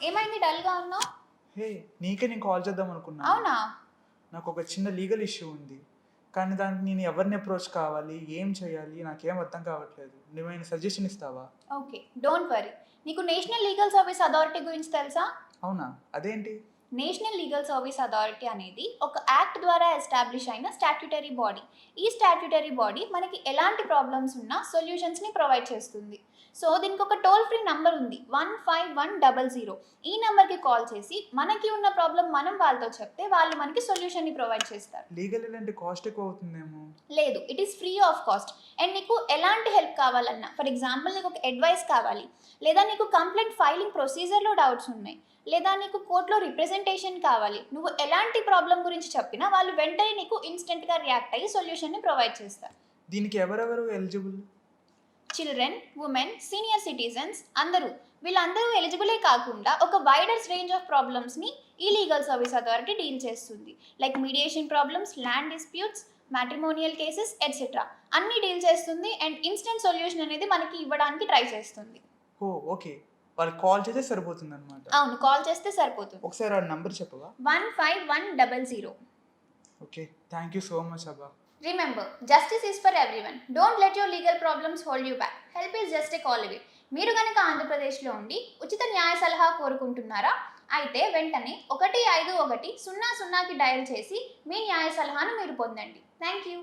ఏమైంది డల్‌గా ఉన్నావు? హే! నీకే నేను కాల్ చేద్దాం అనుకున్నాను. అవునా? నాకు ఒక చిన్న లీగల్ ఇష్యూ ఉంది. కానీ దానికి నేను ఎవరిని అప్రోచ్ కావాలి? ఏం చేయాలి? నాకేం అర్థం కావట్లేదు. నువ్వేమైనా సజెషన్ ఇస్తావా? ఓకే. Don't worry. నీకు నేషనల్ లీగల్ సర్వీస్ అథారిటీ గురించి తెలుసా? అవునా? అదేంటి? నేషనల్ లీగల్ సర్వీస్ అథారిటీ అనేది ఒక యాక్ట్ ద్వారా ఎస్టాబ్లిష్ అయిన స్టాట్యుటరీ బాడీ. ఈ స్టాట్యుటరీ బాడీ మనకి ఎలాంటి ప్రాబ్లమ్స్ ఉన్నా సొల్యూషన్స్‌ని ప్రొవైడ్ చేస్తుంది. సో, దీనికి ఒక టోల్ ఫ్రీ నంబర్ ఉంది 15100. ఈ నంబర్‌కి కాల్ చేసి మనకి ఉన్న ప్రాబ్లమ్ మనం వాళ్ళతో చెప్తే వాళ్ళు మనకి సొల్యూషన్‌ని ప్రొవైడ్ చేస్తారు. లీగల్ అంటే కాస్ట్ ఎక్కువ అవుతుందేమో. లేదు. It is free of cost. And నీకు ఎలాంటి హెల్ప్ కావాలన్నా, ఫర్ ఎగ్జాంపుల్ నీకు ఒక అడ్వైస్ కావాలి, లేదా నీకు కంప్లెయింట్ ఫైలింగ్ ప్రొసీజర్‌లో డౌట్స్ ఉన్నాయి, లేదా నీకు కోర్ట్‌లో రిప్రజెంటేషన్ కావాలి. నువ్వు ఎలాంటి ప్రాబ్లమ్ గురించి చెప్పినా వాళ్ళు వెంటనే నీకు ఇన్‌స్టంట్‌గా రియాక్ట్ అయ్యి సొల్యూషన్‌ని ప్రొవైడ్ చేస్తారు. దీనికి ఎవరెవరు eligible? Children, women, senior citizens అందరూ. వీళ్ళందరూ ఎలిజిబులే కాకుండా ఒక వైడర్ రేంజ్ ఆఫ్ ప్రాబ్లమ్స్‌ని ఈ లీగల్ సర్వీస్ అథారిటీ డీల్ చేస్తుంది. Like mediation problems, land disputes, matrimonial cases etcetera అన్నీ డీల్ చేస్తుంది. అండ్ ఇన్‌స్టంట్ సొల్యూషన్ అనేది మనకి ఇవ్వడానికి ట్రై చేస్తుంది. ఓహ్! ఓకే. వాళ్ళకి కాల్ చేస్తే సరిపోతుందన్నమాట. అవును. కాల్ చేస్తే సరిపోతుంది. ఒకసారి ఆ నంబర్ చెప్పవా? 15100. Okay. Thank you so much అబ్బా. Remember, justice is for everyone. Don't let your legal problems hold you back. Help is just a call away. మీరు కనుక ఆంధ్రప్రదేశ్లో ఉండి ఉచిత న్యాయ సలహా కోరుకుంటున్నారా? అయితే వెంటనే 15100కి డయల్ చేసి మీ న్యాయ సలహాను మీరు పొందండి. Thank you.